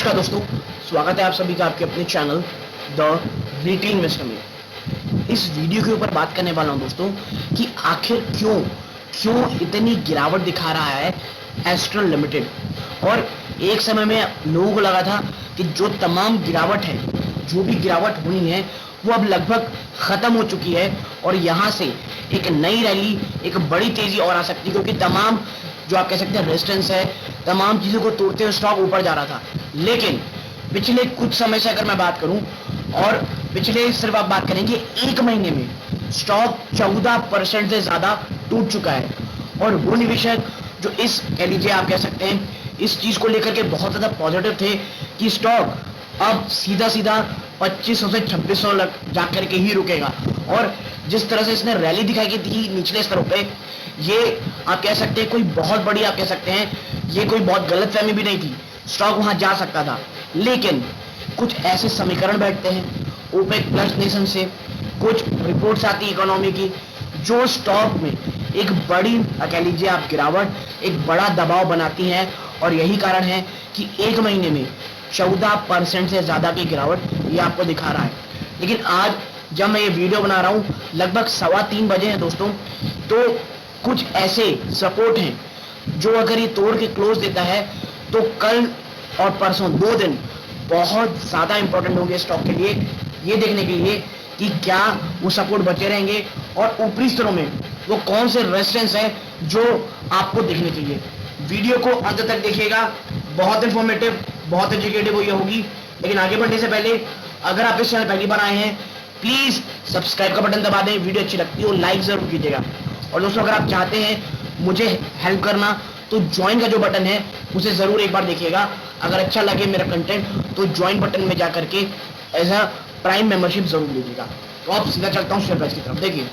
नमस्कार दोस्तों, स्वागत है आप सभी का आपके अपने चैनल द रिटेल इन्वेस्टर में। इस वीडियो के ऊपर बात करने वाला हूं दोस्तों कि आखिर क्यों क्यों इतनी गिरावट दिखा रहा है एस्ट्रल लिमिटेड। और एक समय में लोगों को लगा था कि जो तमाम गिरावट है, जो भी गिरावट हुई है, वो अब लगभग खत्म हो चुकी है और यहाँ से एक नई रैली, एक बड़ी तेजी और आ सकती है, क्योंकि तमाम जो आप कह सकते हैं रेजिस्टेंस है, तमाम चीज़ों को तोड़ते हुए स्टॉक ऊपर जा रहा था। लेकिन पिछले कुछ समय से अगर मैं बात करूं, और पिछले सिर्फ आप बात करेंगे एक महीने में स्टॉक 14% से ज़्यादा टूट चुका है। और वो निवेशक जो इस कह लीजिए आप कह सकते हैं इस चीज़ को लेकर के बहुत ज़्यादा पॉजिटिव थे कि स्टॉक अब सीधा सीधा 2500 से 2600 जा करके ही रुकेगा, और जिस तरह से इसने रैली दिखाई की थी निचले स्तरों पे, ये आप कह सकते हैं कोई बहुत बड़ी आप कह सकते हैं ये कोई बहुत गलत फहमी भी नहीं थी, स्टॉक वहां जा सकता था। लेकिन कुछ ऐसे समीकरण बैठते हैं ओपेक प्लस नेशन से, कुछ रिपोर्ट्स आती है इकोनॉमी की, जो स्टॉक में एक बड़ी कह लीजिए आप गिरावट, एक बड़ा दबाव बनाती है। और यही कारण है कि एक महीने में 14% से ज्यादा की गिरावट ये आपको दिखा रहा है। लेकिन आज जब मैं ये वीडियो बना रहा हूँ लगभग 3:15 बजे हैं दोस्तों, तो कुछ ऐसे सपोर्ट हैं जो अगर ये तोड़ के क्लोज देता है तो कल और परसों 2 दिन बहुत ज़्यादा इंपॉर्टेंट होंगे स्टॉक के लिए, ये देखने के लिए कि क्या वो सपोर्ट बचे रहेंगे और ऊपरी स्तरों में वो कौन से रेजिस्टेंस है जो आपको देखने चाहिए। वीडियो को अंत तक देखिएगा, बहुत इंफॉर्मेटिव, बहुत एजुकेटिव ये होगी। लेकिन आगे बढ़ने से पहले अगर आप इस चैनल पहली बार आए हैं, प्लीज़ सब्सक्राइब का बटन दबा दें, वीडियो अच्छी लगती है और लाइक ज़रूर कीजिएगा। और दोस्तों अगर आप चाहते हैं मुझे हेल्प करना तो ज्वाइन का जो बटन है उसे ज़रूर एक बार देखिएगा। अगर अच्छा लगे मेरा कंटेंट तो ज्वाइन बटन में जा करके एज अ प्राइम मेंबरशिप ज़रूर लीजिएगा। तो आप सीधा चलता हूँ शेयर प्राइस की तरफ। देखिए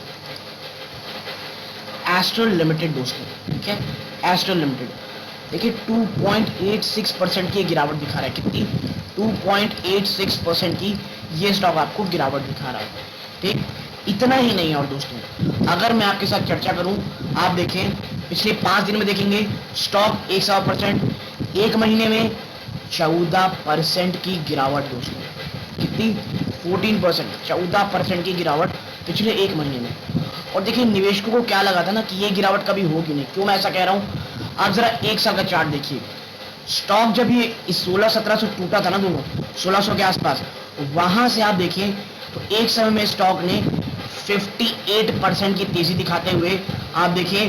एस्ट्रल लिमिटेड दोस्तों, ठीक है, एस्ट्रल लिमिटेड देखिए 2.86% की गिरावट दिखा रहा है। कितनी? 2.86% की ये स्टॉक आपको गिरावट दिखा रहा है। ठीक, इतना ही नहीं है। और दोस्तों अगर मैं आपके साथ चर्चा करूं, आप देखें पिछले 5 दिन में देखेंगे स्टॉक 100%, एक महीने में 14% की गिरावट दोस्तों। कितनी? 14%, 14% की गिरावट पिछले एक महीने में। और देखिए निवेशकों को क्या लगा था ना कि ये गिरावट कभी होगी नहीं। क्यों मैं ऐसा कह रहा हूँ, आप जरा एक साल का चार्ट देखिए। स्टॉक जब ये इस 1600-1700 टूटा था ना दोनों, 1600 के आसपास, वहां से आप देखिए तो एक समय में स्टॉक ने 58% की तेजी दिखाते हुए आप देखिए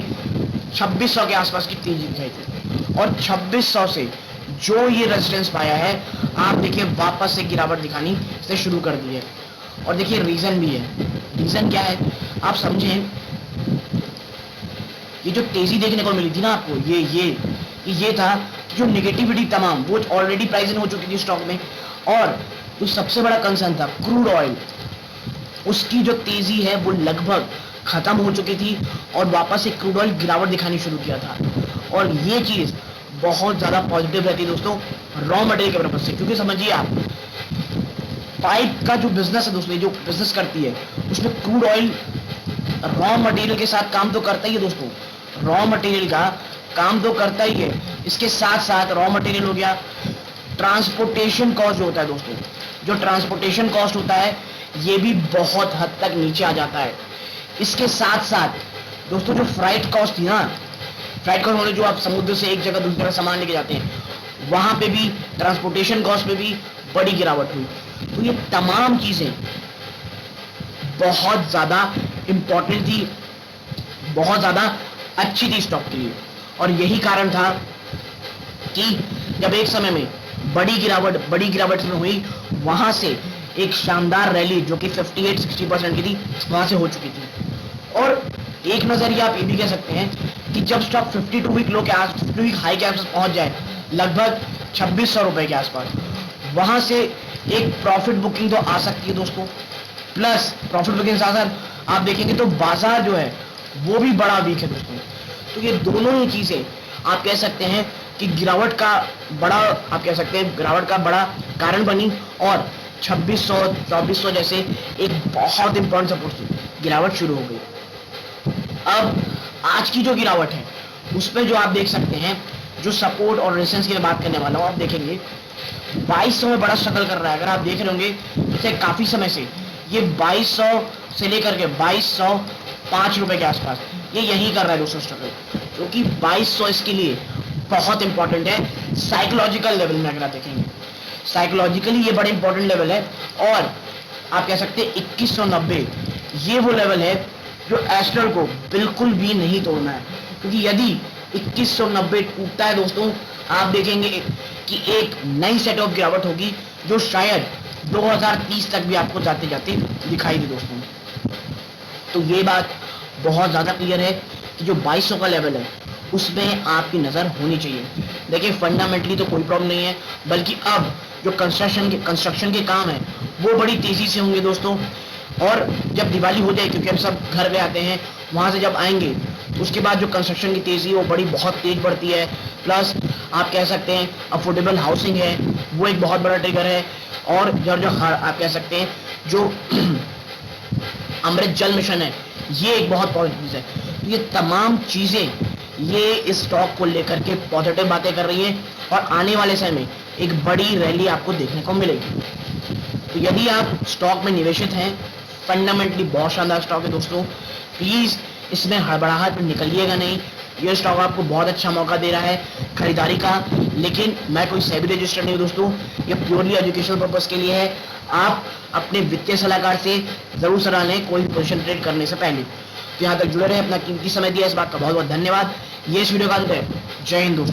2600 के आसपास की तेजी दिखाई थी। और 2600 से जो ये रेजिस्टेंस पाया है, आप देखिए वापस से गिरावट दिखानी से शुरू कर दी है। और देखिए रीजन भी है। रीजन क्या है आप समझें, ये जो तेजी देखने को मिली थी ना आपको, ये था कि जो नेगेटिविटी तमाम वो ऑलरेडी प्राइस इन हो चुकी थी स्टॉक में। और जो सबसे बड़ा कंसर्न था क्रूड ऑयल, उसकी जो तेजी है वो लगभग खत्म हो चुकी थी और वापस से क्रूड ऑयल गिरावट दिखानी शुरू किया था। और ये चीज बहुत ज्यादा पॉजिटिव रहती है दोस्तों रॉ मटेरियल के पर्पज से, क्योंकि समझिए आप पाइप का जो बिजनेस है दोस्तों, जो बिजनेस करती है उसमें क्रूड ऑयल रॉ मटेरियल के साथ काम तो करता ही है दोस्तों, रॉ मटेरियल का काम तो करता ही है। इसके साथ साथ रॉ मटेरियल हो गया, ट्रांसपोर्टेशन कॉस्ट जो होता है दोस्तों, जो ट्रांसपोर्टेशन कॉस्ट होता है ये भी बहुत हद तक नीचे आ जाता है। इसके साथ साथ दोस्तों जो फ्राइट कॉस्ट थी ना, फ्राइट कॉस्ट मतलब जो आप समुद्र से एक जगह दूसरी जगह सामान लेके जाते हैं, वहां पे भी ट्रांसपोर्टेशन कॉस्ट पे भी बड़ी गिरावट हुई। तो ये तमाम चीजें बहुत ज्यादा इंपॉर्टेंट थी, बहुत ज्यादा अच्छी थी स्टॉक के लिए। और यही कारण था कि जब एक समय में बड़ी गिरावट में हुई, वहां से एक शानदार रैली जो कि 58-60% की थी वहां से हो चुकी थी। और एक नजरिए आप ये भी कह सकते हैं कि जब स्टॉक 52 वीक लो के आस 52 वीक हाई के आसपास पहुंच जाए, लगभग 2600 रुपए के आसपास, वहां से एक प्रॉफिट बुकिंग तो आ सकती है दोस्तों। प्लस प्रॉफिट बुकिंग साथ साथ आप देखेंगे तो बाजार जो है वो भी बड़ा वीक है दोस्तों। तो ये दोनों ही चीजें आप कह सकते हैं कि गिरावट का बड़ा आप कह सकते हैं गिरावट का बड़ा कारण बनी। और 2600-2400 जैसे एक बहुत इंपॉर्टेंट सपोर्ट थी, गिरावट शुरू हो गई। अब आज की जो गिरावट है उस पर जो आप देख सकते हैं, जो सपोर्ट और रेजिस्टेंस की मैं बात करने वाला हूँ, आप देखेंगे 2200 में बड़ा स्ट्रगल कर रहा है। अगर आप देख रहे होंगे पिछले काफी समय से ये 2200 से लेकर के 2205 रुपए के आसपास ये यही कर रहा है दोस्तों स्ट्रगल, क्योंकि 2200 इसके लिए बहुत इंपॉर्टेंट है साइकोलॉजिकल लेवल में। अगर आप देखेंगे साइकोलॉजिकली ये बड़ा इंपॉर्टेंट लेवल है, और आप कह सकते हैं 2190 ये वो लेवल है जो एस्ट्रल को बिल्कुल भी नहीं तोड़ना है, क्योंकि यदि 2190 टूटता है दोस्तों, आप देखेंगे कि एक नई सेट ऑफ गिरावट होगी जो शायद 2030 तक भी आपको जाते जाते दिखाई दे दोस्तों। तो ये बात बहुत ज्यादा क्लियर है कि जो 2200 का लेवल है उसमें आपकी नजर होनी चाहिए। देखिए फंडामेंटली तो कोई प्रॉब्लम नहीं है, बल्कि अब जो कंस्ट्रक्शन के काम है वो बड़ी तेजी से होंगे दोस्तों। और जब दिवाली हो जाए, क्योंकि हम सब घर पे आते हैं, वहां से जब आएंगे उसके बाद जो कंस्ट्रक्शन की तेजी है वो बहुत तेज बढ़ती है। प्लस आप कह सकते हैं अफोर्डेबल हाउसिंग है वो एक बहुत बड़ा ट्रिगर है, और जो आप कह सकते हैं जो अमृत जल मिशन है ये एक बहुत पॉजिटिव चीज है। ये तमाम चीजें ये इस स्टॉक को लेकर के पॉजिटिव बातें कर रही है, और आने वाले समय में एक बड़ी रैली आपको देखने को मिलेगी। तो यदि आप स्टॉक में निवेशित हैं, फंडामेंटली बहुत शानदार स्टॉक है दोस्तों, प्लीज इसमें हड़बड़ाहट में निकलिएगा नहीं। ये स्टॉक आपको बहुत अच्छा मौका दे रहा है खरीदारी का, लेकिन मैं कोई सेबी रजिस्टर्ड नहीं हूं दोस्तों, ये प्योरली एजुकेशनल पर्पस के लिए है। आप अपने वित्तीय सलाहकार से जरूर सलाह लें कोई पोजीशन ट्रेड करने से पहले। तो यहाँ तक जुड़े रहे, अपना कीमती समय दिया, इस बात का बहुत बहुत धन्यवाद। ये इस वीडियो का अंत है। जय हिंद दोस्तों।